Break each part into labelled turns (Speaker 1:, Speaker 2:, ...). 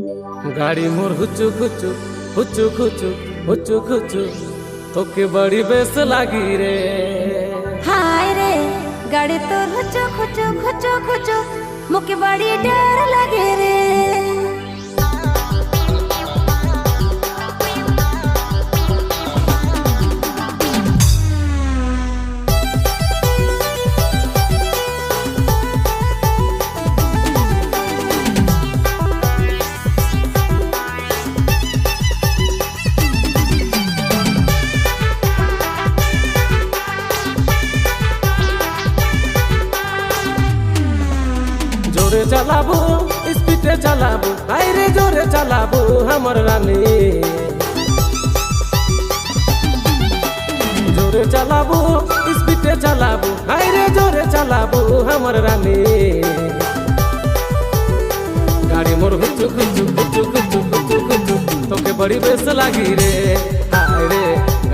Speaker 1: गाड़ी मोर हुचु खुचु हुचु खुचु हुचु खुचु तोके बड़ी बेस लागी रे।
Speaker 2: हाय रे गाड़ी तोर हुचु खुचु खुचु खुचु मुके बड़ी डर लगे रे।
Speaker 1: जोरे चलाबू स्पीडे चलाबू हाय रे जोरे चलाबू हमर रानी। जोरे चलाबू स्पीडे चलाबू हाय रे जोरे चलाबू हमर रानी। गाड़ी मोर हुचु खुचु हुचु खुचु हुचु खुचु तोके बड़ी बेस लागी रे। हाय रे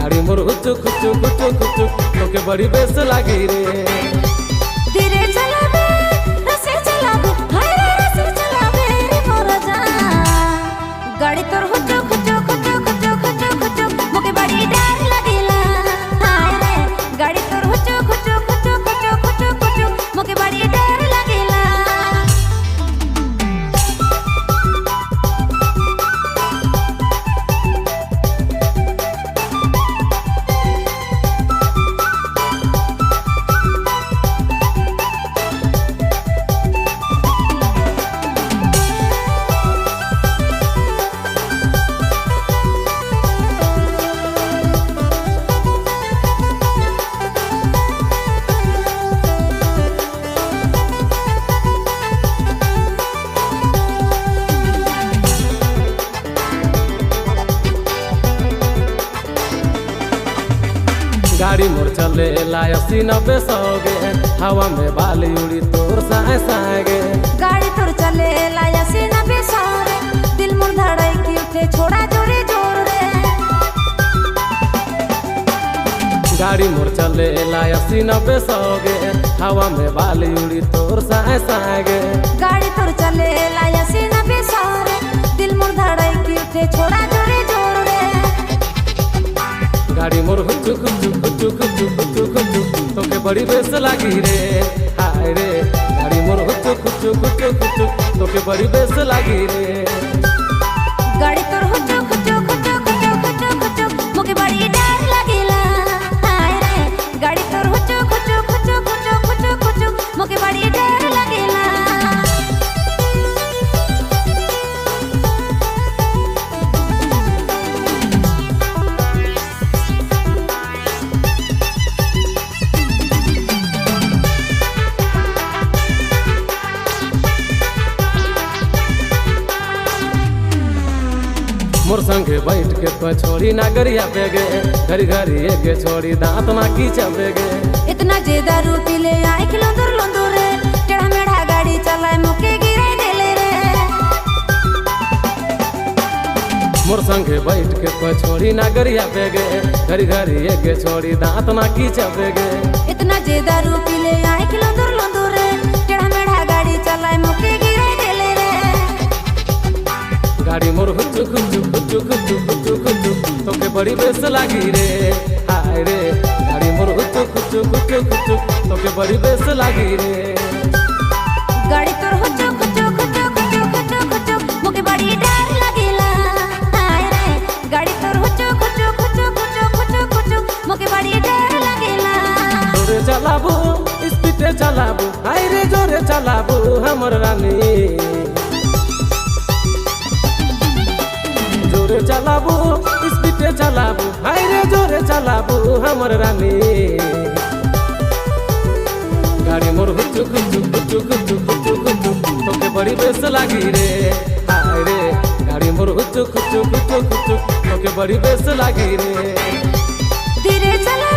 Speaker 1: गाड़ी मोर हुचु खुचु हुचु खुचु तोके बड़ी बेस लागी रे।
Speaker 2: धीरे चलाबे रसे चलाबे हाय रे रसे चलाबे रे मोर जान। गाड़ी तोर हुचु खुचु खुचु खुचु खुचु खुचु मुके बड़ी डर लगेला। हाय रे गाड़ी तोर हुचु खुचु खुचु खुचु खुचु खुचु मुके बड़ी डर लगेला।
Speaker 1: गाड़ी मोर चले ला 80-90 सौगे हवा में बाली उड़ी तोर साए साएगे।
Speaker 2: गाड़ी तोर चले लाया से न बेसारे दिल मोर धड़ाई की उठे छोड़ा जोरे जोर रे।
Speaker 1: गाड़ी मोर चले ला 80-90 सौगे हवा में बाली उड़ी तोर साए साएगे।
Speaker 2: गाड़ी तोर चले लाया से न बेसारे दिल मोर धड़ाई की उठे छोड़ा जोरे जोर रे।
Speaker 1: गाड़ी मोर हुचु खुचु हुचु खुचु हुचु खुचु तोके बड़ी बेस लागी रे। हाय रे गाड़ी मोर हुचु खुचु हुचु खुचु तोके बड़ी बेस लागी रे।
Speaker 2: गाड़ी तोर हुचु खुचु खुचु खुचु खुचु खुचु मुके बड़ी डर लगेला। हाय रे गाड़ी तोर हुचु खुचु खुचु खुचु खुचु खुचु मुके बड़ी डर लगेला।
Speaker 1: मोर संगे बैठ के तो छोड़ी ना गरिया बेगे घरी घरी एक छोड़ी दांत ना की चबेगे।
Speaker 2: इतना जे दारू पी ले आए कि लोंदर लोंदर रे टेढ़ा मेढ़ा गाड़ी चलाए मुके गिराए देले रे।
Speaker 1: मोर संगे बैठ के तो छोड़ी ना गरिया बेगे घरी घरी एक छोड़ी दांत ना की चबेगे।
Speaker 2: इतना जे दारू पी ले आए कि लोंदर लोंदर रे टेढ़ा मेढ़ा गाड़ी चलाए मुके गिराए देले रे।
Speaker 1: गाड़ी मोर हुचु खुचु हुचु खुचु हुचु खुचु तोके बड़ी बेस लागी रे। हाय रे गाड़ी मोर हुचु खुचु हुचु खुचु तोके बड़ी बेस लागी रे।
Speaker 2: गाड़ी तोर हुचु खुचु खुचु खुचु खुचु खुचु मुके बड़ी डर लगेला। हाय रे गाड़ी तोर हुचु खुचु खुचु खुचु खुचु खुचु मुके बड़ी डर लगेला।
Speaker 1: जोरे चलाबू स्पीडे चलाबू हाय रे जोरे चलाबू हमर रानी। जोरे चलाबू स्पीडे चलाबू हाय रे जोरे चलाबू हमर रानी। गाड़ी मोर हुचु खुचु हुचु खुचु हुचु खुचु तोके बड़ी बेस लागी रे। हाय रे गाड़ी मोर हुचु खुचु हुचु खुचु तोके बड़ी बेस लागी रे।
Speaker 2: धीरे चला